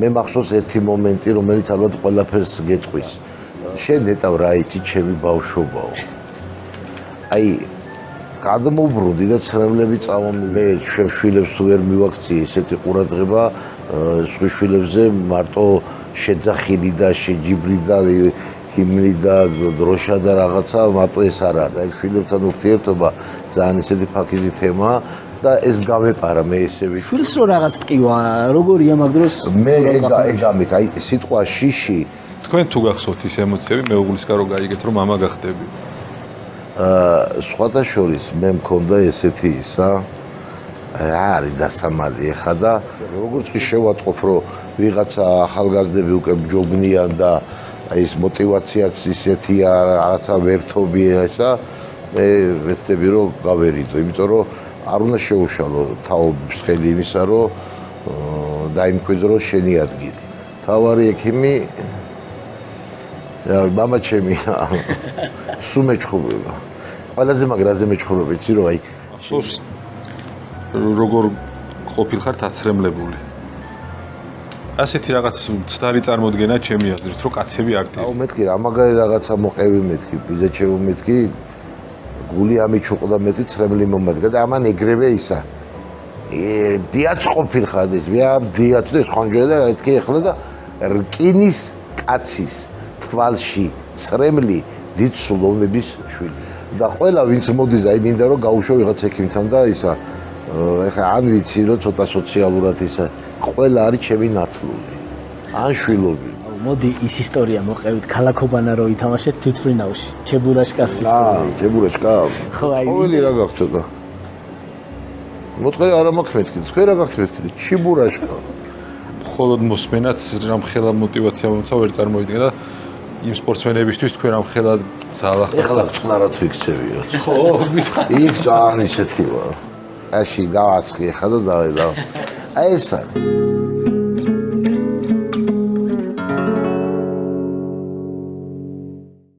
მე მახსოვს ერთი მომენტი, რომელიც ალბათ ყველაფერს გეტყვის. შენ ნეტავ რა იცი, ჩემი ბავშვობაო. აი გადმოუბრუნდი და ცრემლები წამომი მე შვილებს თუ ვერ მივაქციე ესეთი ყურადღება სხვა შვილებზე მარტო შეძახილი და შეჯიბრი და ჰიმნი და დროშა და რაღაცა მარტო ეს არ არის. აი შვილებთან ურთიერთობა ძალიან ესეთი ფაქიზი თემაა და ეს გამეპარა მე ესევი. შვილს რო რაღაც ტკივა, როგორია მაგ დროს? მე ეგ აი სიტყვა შიში თქვენ თუ გახსოვთ ის ემოციები მეუღლისგან რო გაიგეთ რომ მამა გახდები. სხვათა შორის მე მქონდა ესეთი ისა რა არის დასამალი ეხა და როგორც კი შევატყობ რომ ვიღაცა ახალგაზრდები უკვე ჯობნიან და აი ეს мотиваციაც ისეთია რაღაცა ვერთობი ესა მე ვეცდები რომ გავერიდო იმიტომ რომ არ უნდა შეუშალო თაობის ხელი იმისა რომ დაიმკვიდრო შენი ადგილი თავარი ექიმი მამა ჩემი სულ მეჩხუბება ყველაზე მაგრაზე მეჩხუბება იცი რომ აი როგორ ყოფილხართ აცრემლებული ასეთი რაღაც ცდარი წარმოდგენა ჩემი აზრით რომ კაცები არ დიახ. აუ მეთქი რა მაგარი რაღაცა მოყევი მეთქი ბიძაჩევი მეთქი გული ამიჩუყდა მეთქი ცრემლი მომადგა და ამან ეგრევე ისა დიაც ყოფილხარ ეს მე დიაც და ხონჯე და ეთქი ახლა და რკინის კაცის თვალში ცრემლი დიდ სულოვნების შვილი და ყველა ვინც მოდის აი მინდა რომ გაუშვა ვიღაც ექიმთან და ისა ეხლა ან ვიცი რომ ცოტა სოციალურად ისა ყველა არის ჩემი ნათლული ან შვილობი მოდი ის ისტორია მოყევით ქალაქობანა რო ითამაშეთ თვითმფრინავში ჩებურაშკას ისტორია ჩებურაშკა ხო აი ყოველი რა გახდება მოწყე არა მაქვს მეთქი თქვენ რა გახსოვთ მეთქი ჩებურაშკა მხოლოდ მოსმენაც რამხელა мотиваცია მომცა ვერ წარმოიდგინე და იმ სპორტსმენებისთვის თქვენ რამხელა ძალა ეხლა წყნარად ვიქცევიოთ ხო იქ ძალიან ისეთი ვარ აში დავასხი ეხლა და აი ეს არის